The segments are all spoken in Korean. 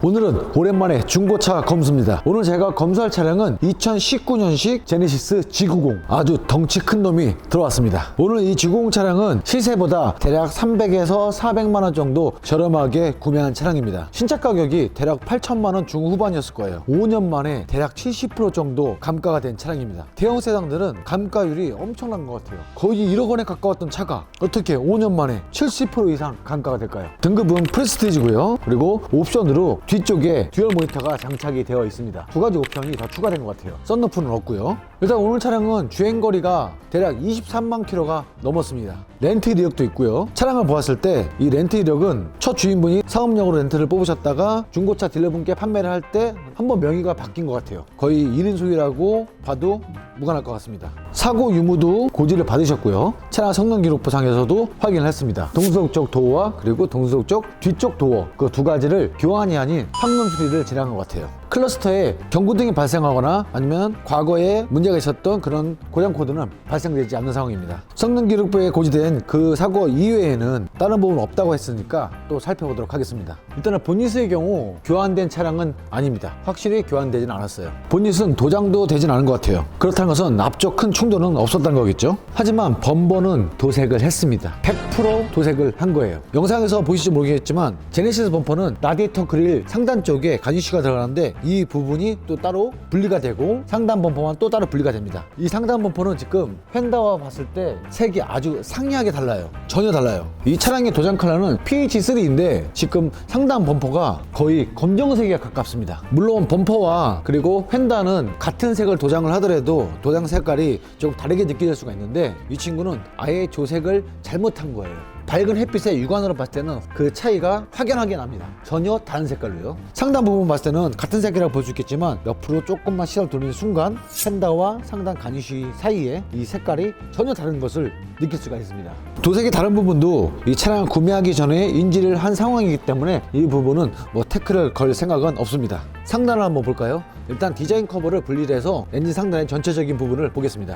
오늘은 오랜만에 중고차 검수입니다. 오늘 제가 검수할 차량은 2019년식 제네시스 G90, 아주 덩치 큰 놈이 들어왔습니다. 오늘 이 G90 차량은 시세보다 대략 300에서 400만원 정도 저렴하게 구매한 차량입니다. 신차 가격이 대략 8천만원 중후반이었을 거예요. 5년 만에 대략 70% 정도 감가가 된 차량입니다. 대형 세단들은 감가율이 엄청난 것 같아요. 거의 1억 원에 가까웠던 차가 어떻게 5년 만에 70% 이상 감가가 될까요? 등급은 프레스티지고요. 그리고 옵션으로 뒤쪽에 듀얼 모니터가 장착이 되어 있습니다. 두 가지 옵션이 더 추가된 것 같아요. 썬루프는 없고요. 일단 오늘 차량은 주행거리가 대략 23만 킬로가 넘었습니다. 렌트 이력도 있고요. 차량을 보았을 때 이 렌트 이력은 첫 주인분이 사업용으로 렌트를 뽑으셨다가 중고차 딜러분께 판매를 할 때 한번 명의가 바뀐 것 같아요. 거의 1인 소유라고 봐도 무관할 것 같습니다. 사고 유무도 고지를 받으셨고요. 차량 성능 기록부상에서도 확인을 했습니다. 동수석 쪽 도어와 그리고 동수석 쪽 뒤쪽 도어 그 두 가지를 교환이 아닌 황금 수리를 진행한 것 같아요. 클러스터에 경고등이 발생하거나 아니면 과거에 문제가 있었던 그런 고장 코드는 발생되지 않는 상황입니다. 성능 기록부에 고지된 그 사고 이외에는 다른 부분 없다고 했으니까 또 살펴보도록 하겠습니다. 일단은 본닛의 경우 교환된 차량은 아닙니다. 확실히 교환되진 않았어요. 본닛은 도장도 되진 않은 것 같아요. 그렇다는 것은 앞쪽 큰 충돌은 없었다는 거겠죠. 하지만 범퍼는 도색을 했습니다. 100% 도색을 한 거예요. 영상에서 보실지 모르겠지만 제네시스 범퍼는 라디에이터 그릴 상단 쪽에 가니쉬가 들어가는데 이 부분이 또 따로 분리가 되고 상단 범퍼만 또 따로 분리가 됩니다. 이 상단 범퍼는 지금 펜다와 봤을 때 색이 아주 상이하게 달라요. 전혀 달라요. 이 차량의 도장 컬러는 PH3인데 지금 상단 범퍼가 거의 검정색에 가깝습니다. 물론 범퍼와 그리고 펜다는 같은 색을 도장을 하더라도 도장 색깔이 좀 다르게 느껴질 수가 있는데 이 친구는 아예 조색을 잘못한 거예요. 밝은 햇빛에 육안으로 봤을 때는 그 차이가 확연하게 납니다. 전혀 다른 색깔로요. 상단 부분 봤을 때는 같은 색이라고 볼 수 있겠지만 옆으로 조금만 시선을 돌리는 순간 펜다와 상단 가니쉬 사이에 이 색깔이 전혀 다른 것을 느낄 수가 있습니다. 도색이 다른 부분도 이 차량을 구매하기 전에 인지를 한 상황이기 때문에 이 부분은 뭐 태클을 걸 생각은 없습니다. 상단을 한번 볼까요? 일단 디자인 커버를 분리를 해서 엔진 상단의 전체적인 부분을 보겠습니다.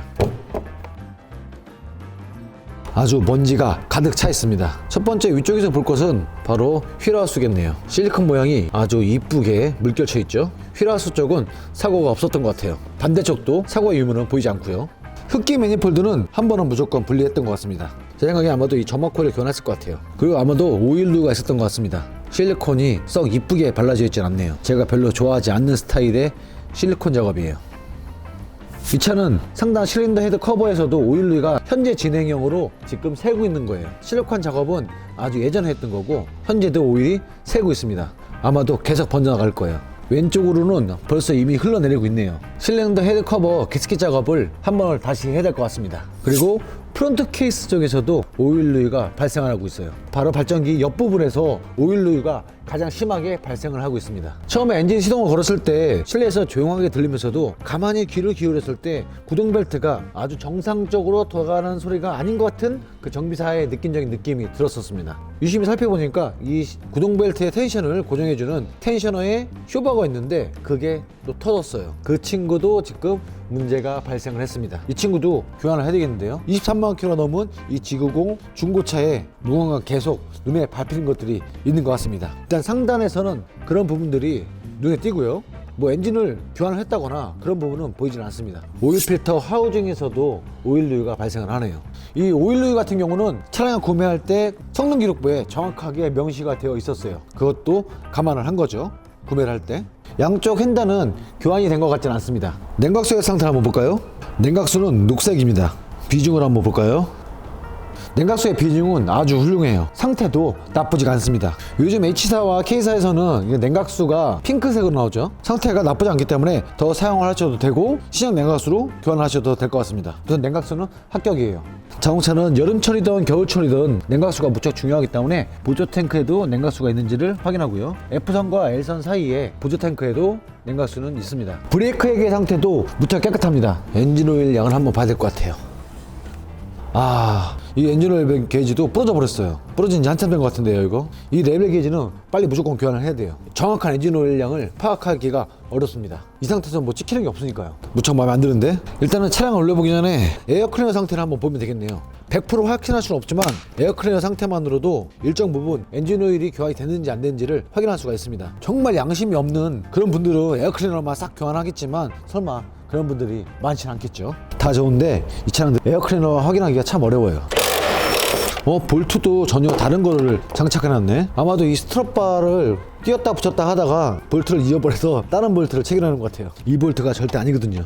아주 먼지가 가득 차 있습니다. 첫 번째 위쪽에서 볼 것은 바로 휠하우스겠네요. 실리콘 모양이 아주 이쁘게 물결쳐 있죠. 휠하우스 쪽은 사고가 없었던 것 같아요. 반대쪽도 사고의 유무는 보이지 않고요. 흡기 매니폴드는 한 번은 무조건 분리했던 것 같습니다. 제 생각에 아마도 이 점막 코일을 교환했을 것 같아요. 그리고 아마도 오일루가 있었던 것 같습니다. 실리콘이 썩 이쁘게 발라져 있진 않네요. 제가 별로 좋아하지 않는 스타일의 실리콘 작업이에요. 이 차는 상단 실린더 헤드 커버에서도 오일루가 현재 진행형으로 지금 새고 있는 거예요. 실리콘 작업은 아주 예전에 했던 거고 현재도 오일이 새고 있습니다. 아마도 계속 번져나갈 거예요. 왼쪽으로는 벌써 이미 흘러내리고 있네요. 실린더 헤드 커버 기스킷 작업을 한 번 다시 해야 될 것 같습니다. 그리고 프론트 케이스 쪽에서도 오일루가 발생을 하고 있어요. 바로 발전기 옆부분에서 오일루가 가장 심하게 발생을 하고 있습니다. 처음에 엔진 시동을 걸었을 때 실내에서 조용하게 들리면서도 가만히 귀를 기울였을 때 구동벨트가 아주 정상적으로 돌아가는 소리가 아닌 것 같은 그 정비사의 느낌적인 느낌이 들었었습니다. 유심히 살펴보니까 이 구동벨트의 텐션을 고정해주는 텐셔너에 쇼버가 있는데 그게 또 터졌어요. 그 친구도 지금 문제가 발생을 했습니다. 이 친구도 교환을 해야 되겠는데요. 23만 킬로 넘은 이 G90 중고차에 무언가 계속 눈에 밟히는 것들이 있는 것 같습니다. 일단 상단에서는 그런 부분들이 눈에 띄고요. 뭐 엔진을 교환을 했다거나 그런 부분은 보이진 않습니다. 오일 필터 하우징에서도 오일루가 발생을 하네요. 이 오일루 같은 경우는 차량을 구매할 때 성능 기록부에 정확하게 명시가 되어 있었어요. 그것도 감안을 한 거죠. 구매를 할 때. 양쪽 휀다는 교환이 된 것 같지는 않습니다. 냉각수의 상태를 한번 볼까요? 냉각수는 녹색입니다. 비중을 한번 볼까요? 냉각수의 비중은 아주 훌륭해요. 상태도 나쁘지가 않습니다. 요즘 H사와 K사에서는 냉각수가 핑크색으로 나오죠. 상태가 나쁘지 않기 때문에 더 사용을 하셔도 되고 시장 냉각수로 교환을 하셔도 될 것 같습니다. 우선 냉각수는 합격이에요. 자동차는 여름철이든 겨울철이든 냉각수가 무척 중요하기 때문에 보조 탱크에도 냉각수가 있는지를 확인하고요. F선과 L선 사이에 보조 탱크에도 냉각수는 있습니다. 브레이크 헤드의 상태도 무척 깨끗합니다. 엔진 오일 양을 한번 봐야 될 것 같아요. 이 엔진오일 게이지도 부러져 버렸어요. 부러진 지 한참 된 것 같은데요. 이거 이 레벨 게이지는 빨리 무조건 교환을 해야 돼요. 정확한 엔진오일 양을 파악하기가 어렵습니다. 이 상태에서 뭐 찍히는 게 없으니까요. 무척 마음에 안 드는데 일단은 차량을 올려보기 전에 에어클리너 상태를 한번 보면 되겠네요. 100% 확인할 수는 없지만 에어클리너 상태만으로도 일정 부분 엔진 오일이 교환이 됐는지 안 됐는지를 확인할 수가 있습니다. 정말 양심이 없는 그런 분들은 에어클리너만 싹 교환하겠지만 설마 그런 분들이 많지는 않겠죠. 다 좋은데 이 차량 에어클리너 확인하기가 참 어려워요. 볼트도 전혀 다른 거를 장착해놨네. 아마도 이 스트럿바를 띄었다 붙였다 하다가 볼트를 잃어버려서 다른 볼트를 체결하는 것 같아요. 이 볼트가 절대 아니거든요.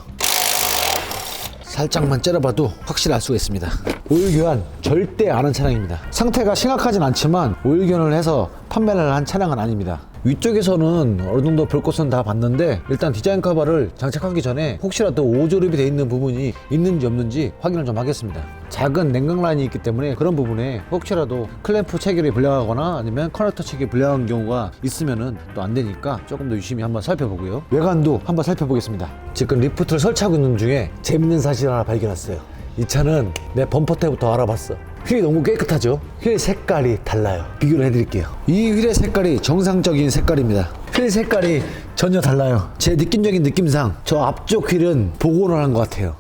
살짝만 째려봐도 확실히 알 수가 있습니다. 오일 교환 절대 안 한 차량입니다. 상태가 심각하진 않지만 오일 교환을 해서 판매를 한 차량은 아닙니다. 위쪽에서는 어느 정도 볼 것은 다 봤는데 일단 디자인 커버를 장착하기 전에 혹시라도 오조립이 되어 있는 부분이 있는지 없는지 확인을 좀 하겠습니다. 작은 냉각 라인이 있기 때문에 그런 부분에 혹시라도 클램프 체결이 불량하거나 아니면 커넥터 체결이 불량한 경우가 있으면은 또 안 되니까 조금 더 유심히 한번 살펴보고요. 외관도 한번 살펴보겠습니다. 지금 리프트를 설치하고 있는 중에 재밌는 사실 하나 발견했어요. 이 차는 내 범퍼 때부터 알아봤어. 휠이 너무 깨끗하죠? 휠 색깔이 달라요. 비교를 해드릴게요. 이 휠의 색깔이 정상적인 색깔입니다. 휠 색깔이 전혀 달라요. 제 느낌적인 느낌상 저 앞쪽 휠은 복원을 한 것 같아요.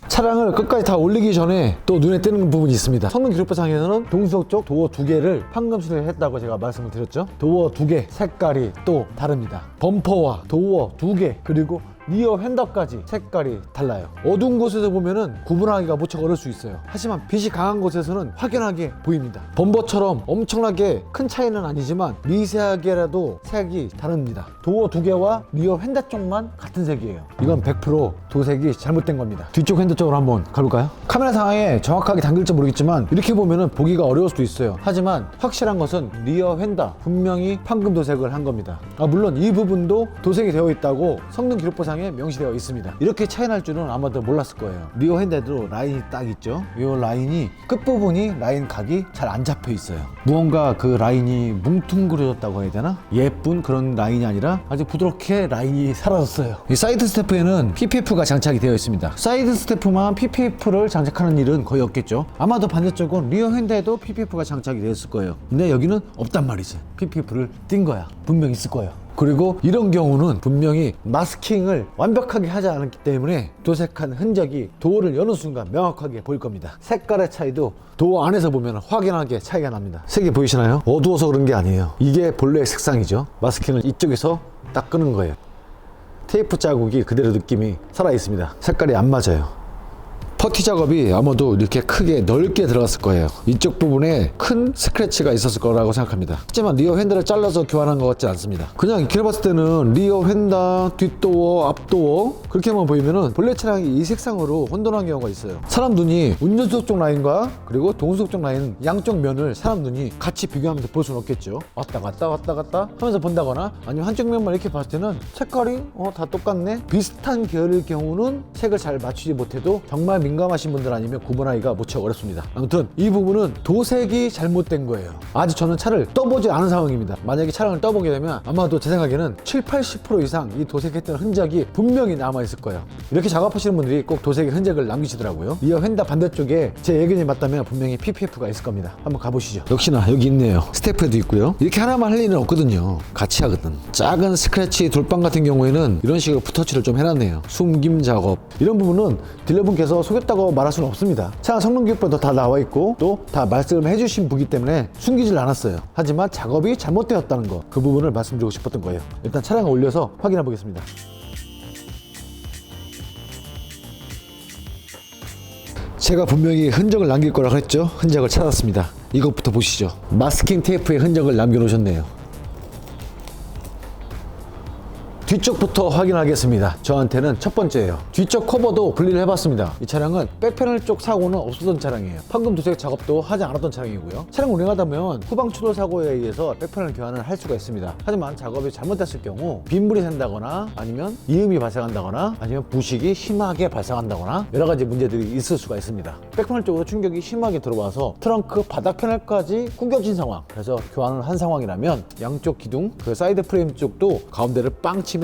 차량을 끝까지 다 올리기 전에 또 눈에 띄는 부분이 있습니다. 성능 기록부상에서는 동수석 쪽 도어 2개를 판금 수리했다고 제가 말씀을 드렸죠. 도어 2개 색깔이 또 다릅니다. 범퍼와 도어 2개 그리고 리어 휀더까지 색깔이 달라요. 어두운 곳에서 보면은 구분하기가 무척 어려울 수 있어요. 하지만 빛이 강한 곳에서는 확연하게 보입니다. 범퍼처럼 엄청나게 큰 차이는 아니지만 미세하게라도 색이 다릅니다. 도어 2개와 리어 휀더 쪽만 같은 색이에요. 이건 100% 도색이 잘못된 겁니다. 뒤쪽 휀더 쪽으로 한번 가볼까요? 카메라 상황에 정확하게 담길지 모르겠지만 이렇게 보면은 보기가 어려울 수도 있어요. 하지만 확실한 것은 리어 휀더 분명히 판금 도색을 한 겁니다. 물론 이 부분도 도색이 되어 있다고 성능 기록부상 명시되어 있습니다. 이렇게 차이 날 줄은 아마도 몰랐을 거예요. 리어 핸드도 라인이 딱 있죠. 이 라인이 끝부분이 라인 각이 잘 안 잡혀 있어요. 무언가 그 라인이 뭉퉁그려졌다고 해야 되나? 예쁜 그런 라인이 아니라 아주 부드럽게 라인이 사라졌어요. 이 사이드 스태프에는 PPF가 장착이 되어 있습니다. 사이드 스태프만 PPF를 장착하는 일은 거의 없겠죠. 아마도 반대쪽은 리어 핸드에도 PPF가 장착이 되어 있을 거예요. 근데 여기는 없단 말이지. PPF를 띈 거야. 분명 있을 거예요. 그리고 이런 경우는 분명히 마스킹을 완벽하게 하지 않았기 때문에 도색한 흔적이 도어를 여는 순간 명확하게 보일 겁니다. 색깔의 차이도 도어 안에서 보면 확연하게 차이가 납니다. 색이 보이시나요? 어두워서 그런 게 아니에요. 이게 본래의 색상이죠. 마스킹을 이쪽에서 딱 끄는 거예요. 테이프 자국이 그대로 느낌이 살아 있습니다. 색깔이 안 맞아요. 퍼티 작업이 아마도 이렇게 크게 넓게 들어갔을 거예요. 이쪽 부분에 큰 스크래치가 있었을 거라고 생각합니다. 하지만 리어 핸들을 잘라서 교환한 것 같지 않습니다. 그냥 이렇게 봤을 때는 리어 휀더, 뒷도어, 앞도어 그렇게만 보이면은 본래 차량이 이 색상으로 혼돈한 경우가 있어요. 사람 눈이 운전석 쪽 라인과 그리고 동수석 쪽 라인 양쪽 면을 사람 눈이 같이 비교하면서 볼 수는 없겠죠. 왔다 갔다 왔다 갔다 하면서 본다거나 아니면 한쪽 면만 이렇게 봤을 때는 색깔이 다 똑같네. 비슷한 계열일 경우는 색을 잘 맞추지 못해도 정말 민감하신 분들 아니면 구분하기가 무척 어렵습니다. 아무튼 이 부분은 도색이 잘못된 거예요. 아직 저는 차를 떠보지 않은 상황입니다. 만약에 차량을 떠보게 되면 아마도 제 생각에는 70-80% 이상 이 도색했던 흔적이 분명히 남아있을 거예요. 이렇게 작업하시는 분들이 꼭 도색의 흔적을 남기시더라고요. 리어 휀더 반대쪽에 제 예견이 맞다면 분명히 PPF가 있을 겁니다. 한번 가보시죠. 역시나 여기 있네요. 스태프에도 있고요. 이렇게 하나만 할 일은 없거든요. 같이 하거든. 작은 스크래치 돌빵 같은 경우에는 이런 식으로 붓터치를 좀 해놨네요. 숨김 작업 이런 부분은 딜러분께서 속였다고 말할 수는 없습니다. 차량 성능 기록부도 다 나와 있고 또 다 말씀해 주신 부기 때문에 숨기질 않았어요. 하지만 작업이 잘못되었다는 거, 그 부분을 말씀드리고 싶었던 거예요. 일단 차량을 올려서 확인해 보겠습니다. 제가 분명히 흔적을 남길 거라고 했죠. 흔적을 찾았습니다. 이것부터 보시죠. 마스킹 테이프에 흔적을 남겨 놓으셨네요. 뒤쪽부터 확인하겠습니다. 저한테는 첫 번째예요. 뒤쪽 커버도 분리를 해봤습니다. 이 차량은 백패널 쪽 사고는 없었던 차량이에요. 판금 도색 작업도 하지 않았던 차량이고요. 차량 운행하다 보면 후방 추돌 사고에 의해서 백패널 교환을 할 수가 있습니다. 하지만 작업이 잘못됐을 경우 빗물이 샌다거나 아니면 이음이 발생한다거나 아니면 부식이 심하게 발생한다거나 여러 가지 문제들이 있을 수가 있습니다. 백패널 쪽으로 충격이 심하게 들어와서 트렁크 바닥 패널까지 구겨진 상황, 그래서 교환을 한 상황이라면 양쪽 기둥, 그 사이드 프레임 쪽도 가운데를 빵 치면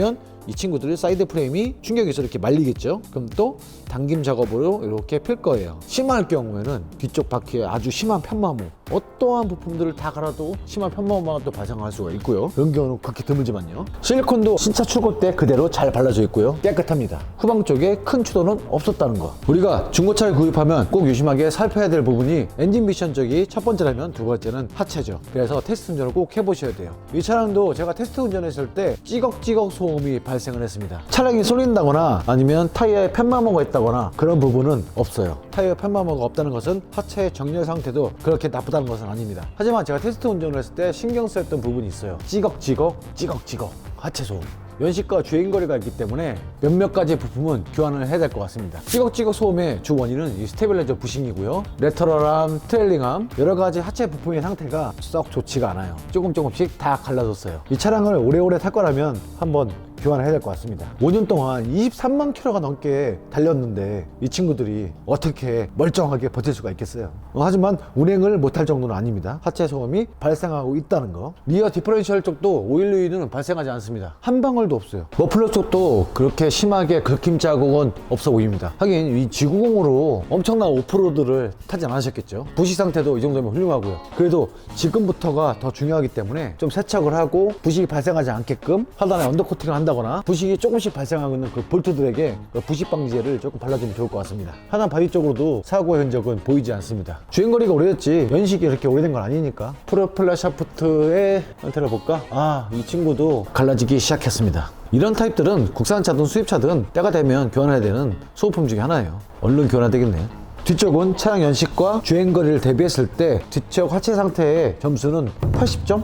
이 친구들이 사이드 프레임이 충격이 있어 이렇게 말리겠죠. 그럼 또 당김 작업으로 이렇게 필 거예요. 심할 경우에는 뒤쪽 바퀴에 아주 심한 편마모, 어떠한 부품들을 다 갈아도 심한 편마모가 또 발생할 수가 있고요. 이런 경우는 그렇게 드물지만요. 실리콘도 신차 출고 때 그대로 잘 발라져 있고요. 깨끗합니다. 후방 쪽에 큰 추도는 없었다는 거. 우리가 중고차를 구입하면 꼭 유심하게 살펴야 될 부분이 엔진 미션 쪽이 첫 번째라면 두 번째는 하체죠. 그래서 테스트 운전을 꼭 해보셔야 돼요. 이 차량도 제가 테스트 운전했을 때 찌걱찌걱 소음이 발생을 했습니다. 차량이 쏠린다거나 아니면 타이어에 편마모가 있다거나 그런 부분은 없어요. 타이어 편마모가 없다는 것은 하체의 정렬 상태도 그렇게 나쁘다는 것은 아닙니다. 하지만 제가 테스트 운전을 했을 때 신경 쓰였던 부분이 있어요. 찌걱찌걱 하체 소음. 연식과 주행거리가 있기 때문에 몇몇 가지 부품은 교환을 해야 될 것 같습니다. 찌걱찌걱 소음의 주 원인은 이 스테빌라이저 부싱이고요. 레터럴암, 트레일링암, 여러 가지 하체 부품의 상태가 썩 좋지가 않아요. 조금씩 다 갈라졌어요. 이 차량을 오래오래 탈 거라면 한번 교환을 해야 될 것 같습니다. 5년 동안 23만 킬로가 넘게 달렸는데 이 친구들이 어떻게 멀쩡하게 버틸 수가 있겠어요. 하지만 운행을 못할 정도는 아닙니다. 하체 소음이 발생하고 있다는 거. 리어 디퍼런셜 쪽도 오일 누이는 발생하지 않습니다. 한 방울도 없어요. 머플러 쪽도 그렇게 심하게 긁힘 자국은 없어 보입니다. 하긴 이 G90으로 엄청난 오프로드를 타지 않으셨겠죠. 부식 상태도 이 정도면 훌륭하고요. 그래도 지금부터가 더 중요하기 때문에 좀 세척을 하고 부식이 발생하지 않게끔 하단에 언더코팅을 한다거나 부식이 조금씩 발생하고 있는 그 볼트들에게 그 부식 방지제를 조금 발라주면 좋을 것 같습니다. 하단 바디 쪽으로도 사고의 흔적은 보이지 않습니다. 주행거리가 오래됐지 연식이 이렇게 오래된 건 아니니까. 프로펠러 샤프트의 상태를 볼까? 이 친구도 갈라지기 시작했습니다. 이런 타입들은 국산차든 수입차든 때가 되면 교환해야 되는 소모품 중에 하나예요. 얼른 교환해야 되겠네요. 뒤쪽은 차량 연식과 주행거리를 대비했을 때 뒤쪽 하체 상태의 점수는 80점?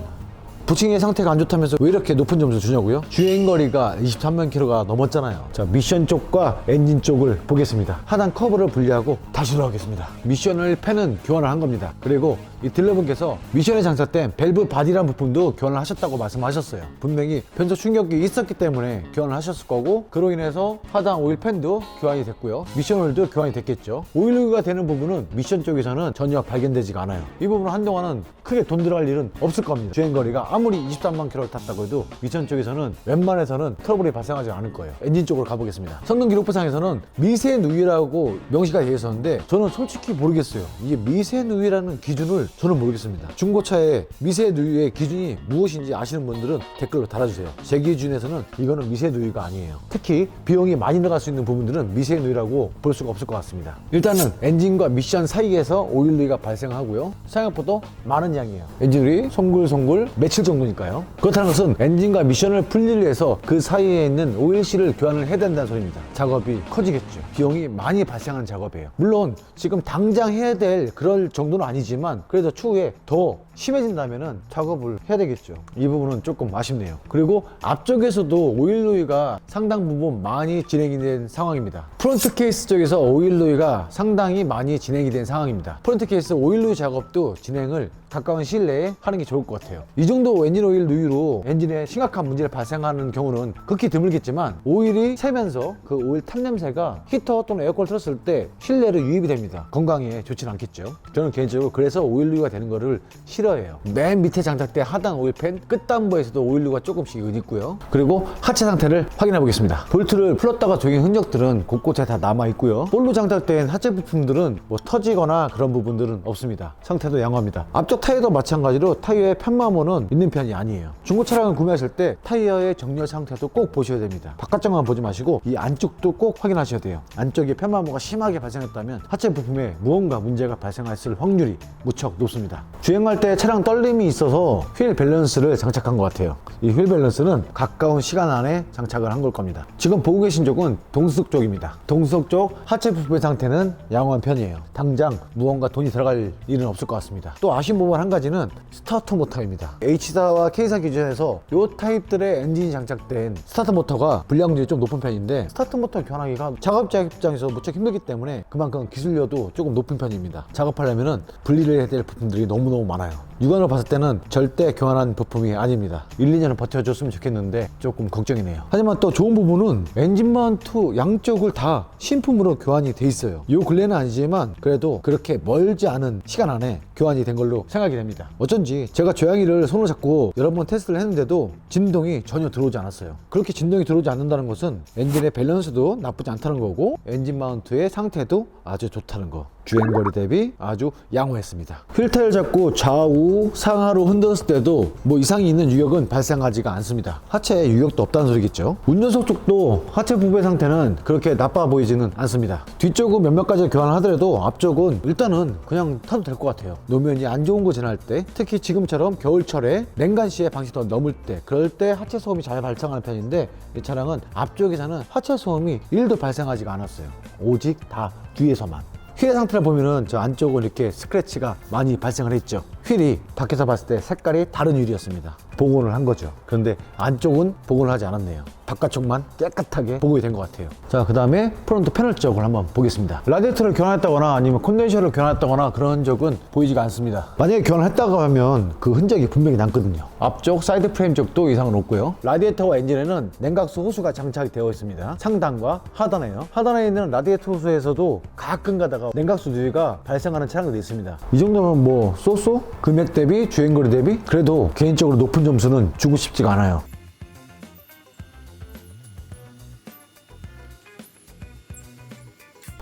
부싱의 상태가 안 좋다면서 왜 이렇게 높은 점수 주냐고요? 주행거리가 23만 킬로가 넘었잖아요. 자, 미션 쪽과 엔진 쪽을 보겠습니다. 하단 커브를 분리하고 다시 돌아오겠습니다. 미션을 펜은 교환을 한 겁니다. 그리고 이 딜러분께서 미션에 장착된 밸브 바디란 부품도 교환을 하셨다고 말씀하셨어요. 분명히 변속 충격이 있었기 때문에 교환을 하셨을 거고, 그로 인해서 하단 오일 팬도 교환이 됐고요. 미션 오일도 교환이 됐겠죠. 오일 누유가 되는 부분은 미션 쪽에서는 전혀 발견되지가 않아요. 이 부분은 한동안은 크게 돈 들어갈 일은 없을 겁니다. 주행거리가 아무리 23만 킬로를 탔다고 해도 미션 쪽에서는 웬만해서는 트러블이 발생하지 않을 거예요. 엔진 쪽으로 가보겠습니다. 성능 기록부상에서는 미세 누유라고 명시가 되어 있었는데 저는 솔직히 모르겠어요. 이게 미세 누유라는 기준을 저는 모르겠습니다. 중고차의 미세 누유의 기준이 무엇인지 아시는 분들은 댓글로 달아주세요. 제 기준에서는 이거는 미세 누유가 아니에요. 특히 비용이 많이 들어갈 수 있는 부분들은 미세 누유라고 볼 수가 없을 것 같습니다. 일단은 엔진과 미션 사이에서 오일 누유가 발생하고요. 생각보다 많은 양이에요. 엔진이 송글송글 며칠 정도니까요. 그렇다는 것은 엔진과 미션을 분리를 해서 그 사이에 있는 오일실을 교환을 해야 된다는 소리입니다. 작업이 커지겠죠. 비용이 많이 발생하는 작업이에요. 물론 지금 당장 해야 될 그럴 정도는 아니지만 그래도 추후에 더 심해진다면은 작업을 해야 되겠죠. 이 부분은 조금 아쉽네요. 그리고 앞쪽에서도 오일 누유가 상당 부분 많이 진행이 된 상황입니다. 프론트 케이스 쪽에서 오일 누유가 상당히 많이 진행이 된 상황입니다. 프론트 케이스 오일 누유 작업도 진행을 가까운 시일 내에 하는 게 좋을 것 같아요. 이 정도 엔진 오일 누유로 엔진에 심각한 문제를 발생하는 경우는 극히 드물겠지만 오일이 새면서 그 오일 탄 냄새가 히터 또는 에어컨을 틀었을 때 실내로 유입이 됩니다. 건강에 좋지는 않겠죠. 저는 개인적으로 그래서 오일 누유가 되는 거를 싫어해요. 맨 밑에 장착된 하단 오일팬 끝단부에서도 오일 누유가 조금씩 있고요. 그리고 하체 상태를 확인해 보겠습니다. 볼트를 풀었다가 조인 흔적들은 곳곳에 다 남아 있고요. 볼로 장착된 하체 부품들은 뭐 터지거나 그런 부분들은 없습니다. 상태도 양호합니다. 앞쪽 타이어도 마찬가지로 타이어의 편마모는 있는 편이 아니에요. 중고 차량을 구매하실 때 타이어의 정렬 상태도 꼭 보셔야 됩니다. 바깥쪽만 보지 마시고 이 안쪽도 꼭 확인하셔야 돼요. 안쪽에 편마모가 심하게 발생했다면 하체 부품에 무언가 문제가 발생했을 확률이 무척 높습니다. 주행할 때 차량 떨림이 있어서 휠 밸런스를 장착한 것 같아요. 이 휠 밸런스는 가까운 시간 안에 장착을 한 걸 겁니다. 지금 보고 계신 쪽은 동수석 쪽입니다. 동수석 쪽 하체 부품의 상태는 양호한 편이에요. 당장 무언가 돈이 들어갈 일은 없을 것 같습니다. 또 아쉬운 부분 한 가지는 스타터 모터입니다. H사와 K사 기준에서 이 타입들의 엔진이 장착된 스타터 모터가 불량률이 좀 높은 편인데 스타터 모터 교환하기가 작업자 입장에서 무척 힘들기 때문에 그만큼 기술료도 조금 높은 편입니다. 작업하려면 분리를 해야 될 부품들이 너무너무 많아요. 육안으로 봤을 때는 절대 교환한 부품이 아닙니다. 1, 2년은 버텨줬으면 좋겠는데 조금 걱정이네요. 하지만 또 좋은 부분은 엔진 마운트 양쪽을 다 신품으로 교환이 돼 있어요. 요 근래는 아니지만 그래도 그렇게 멀지 않은 시간 안에 교환이 된 걸로 생각이 됩니다. 어쩐지 제가 조향이를 손으로 잡고 여러 번 테스트를 했는데도 진동이 전혀 들어오지 않았어요. 그렇게 진동이 들어오지 않는다는 것은 엔진의 밸런스도 나쁘지 않다는 거고 엔진 마운트의 상태도 아주 좋다는 거. 주행거리 대비 아주 양호했습니다. 휠타일 잡고 좌우 상하로 흔들었을 때도 뭐 이상이 있는 유격은 발생하지가 않습니다. 하체에 유격도 없다는 소리겠죠. 운전석 쪽도 하체 부분의 상태는 그렇게 나빠 보이지는 않습니다. 뒤쪽은 몇몇 가지 교환을 하더라도 앞쪽은 일단은 그냥 타도 될 것 같아요. 노면이 안 좋은 거 지날 때, 특히 지금처럼 겨울철에 냉간시에 방시 더 넘을 때, 그럴 때 하체 소음이 잘 발생하는 편인데 이 차량은 앞쪽에서는 하체 소음이 1도 발생하지가 않았어요. 오직 다 뒤에서만. 휠의 상태를 보면은 저 안쪽은 이렇게 스크래치가 많이 발생을 했죠. 휠이 밖에서 봤을 때 색깔이 다른 휠이었습니다. 복원을 한 거죠. 그런데 안쪽은 복원을 하지 않았네요. 바깥쪽만 깨끗하게 복원이 된 것 같아요. 자, 그 다음에 프론트 패널 쪽을 한번 보겠습니다. 라디에이터를 교환했다거나 아니면 콘덴서를 교환했다거나 그런 적은 보이지가 않습니다. 만약에 교환했다고 하면 그 흔적이 분명히 남거든요. 앞쪽 사이드 프레임 쪽도 이상은 없고요. 라디에이터와 엔진에는 냉각수 호수가 장착이 되어 있습니다. 상단과 하단에요. 하단에 있는 라디에이터 호수에서도 가끔 가다가 냉각수 누유가 발생하는 차량들이 있습니다. 이 정도면 뭐 쏘쏘? 금액 대비 주행거리 대비 그래도 개인적으로 높은 점수는 주고 싶지가 않아요.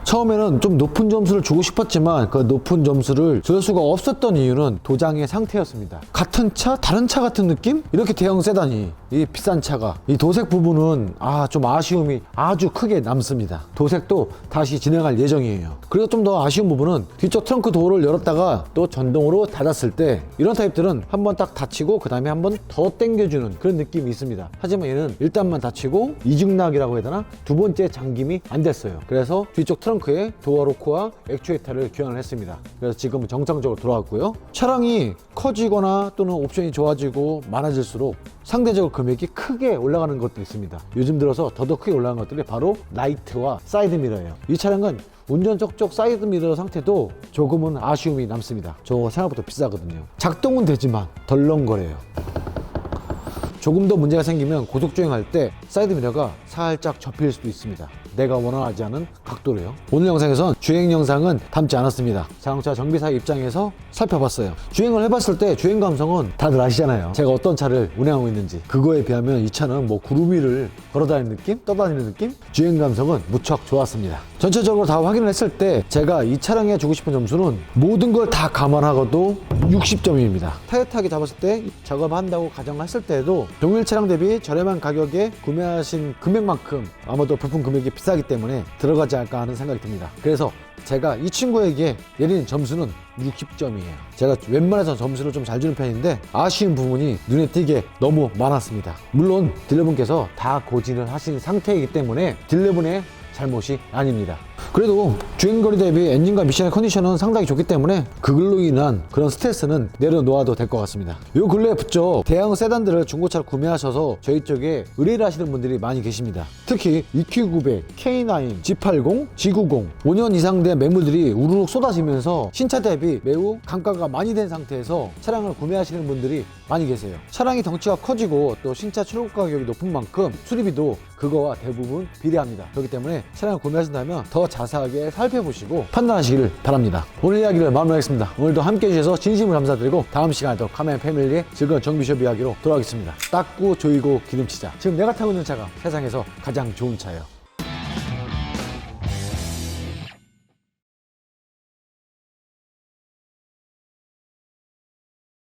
처음에는 좀 높은 점수를 주고 싶었지만 그 높은 점수를 줄 수가 없었던 이유는 도장의 상태였습니다. 같은 차? 다른 차 같은 느낌? 이렇게 대형 세단이 이 비싼 차가 이 도색 부분은 좀 아쉬움이 아주 크게 남습니다. 도색도 다시 진행할 예정이에요. 그리고 좀 더 아쉬운 부분은 뒤쪽 트렁크 도어를 열었다가 또 전동으로 닫았을 때 이런 타입들은 한번 딱 닫히고 그 다음에 한번 더 당겨주는 그런 느낌이 있습니다. 하지만 얘는 일단만 닫히고 이중락이라고 해야 되나? 두 번째 잠김이 안 됐어요. 그래서 뒤쪽 트렁크에 도어 로커와 액추에이터를 교환을 했습니다. 그래서 지금은 정상적으로 돌아왔고요. 차량이 커지거나 또는 옵션이 좋아지고 많아질수록 상대적으로 금액이 크게 올라가는 것도 있습니다. 요즘 들어서 더더욱 크게 올라간 것들이 바로 라이트와 사이드미러예요. 이 차량은 운전석 쪽 사이드미러 상태도 조금은 아쉬움이 남습니다. 저거 생각보다 비싸거든요. 작동은 되지만 덜렁거려요. 조금 더 문제가 생기면 고속주행할 때 사이드미러가 살짝 접힐 수도 있습니다. 내가 원하지 않은 각도로요. 오늘 영상에선 주행 영상은 담지 않았습니다. 자동차 정비사 입장에서 살펴봤어요. 주행을 해봤을 때 주행 감성은 다들 아시잖아요. 제가 어떤 차를 운행하고 있는지. 그거에 비하면 이 차는 뭐 구름 위를 걸어다니는 느낌? 떠다니는 느낌? 주행 감성은 무척 좋았습니다. 전체적으로 다 확인을 했을 때 제가 이 차량에 주고 싶은 점수는 모든 걸 다 감안하고도 60점입니다. 타이트하게 잡았을 때 작업한다고 가정했을 때도 동일 차량 대비 저렴한 가격에 구매하신 금액만큼 아마도 부품 금액이 비싸기 때문에 들어가지 않을까 하는 생각이 듭니다. 그래서 제가 이 친구에게 내리는 점수는 60점이에요. 제가 웬만해서 점수를 좀 잘 주는 편인데 아쉬운 부분이 눈에 띄게 너무 많았습니다. 물론 딜러분께서 다 고진을 하신 상태이기 때문에 딜러분의 잘못이 아닙니다. 그래도 주행거리 대비 엔진과 미션의 컨디션은 상당히 좋기 때문에 그걸로 인한 그런 스트레스는 내려놓아도 될 것 같습니다. 요 근래에 붙죠. 대형 세단들을 중고차로 구매하셔서 저희 쪽에 의뢰를 하시는 분들이 많이 계십니다. 특히 EQ900, K9, G80, G90 5년 이상 된 매물들이 우르륵 쏟아지면서 신차 대비 매우 감가가 많이 된 상태에서 차량을 구매하시는 분들이 많이 계세요. 차량이 덩치가 커지고 또 신차 출고 가격이 높은 만큼 수리비도 그거와 대부분 비례합니다. 그렇기 때문에 차량을 구매하신다면 더 자세하게 살펴보시고 판단하시기를 바랍니다. 오늘 이야기를 마무리하겠습니다. 오늘도 함께 해주셔서 진심으로 감사드리고 다음 시간에도 카멘 패밀리의 즐거운 정비숍 이야기로 돌아오겠습니다. 닦고 조이고 기름치자. 지금 내가 타고 있는 차가 세상에서 가장 좋은 차예요.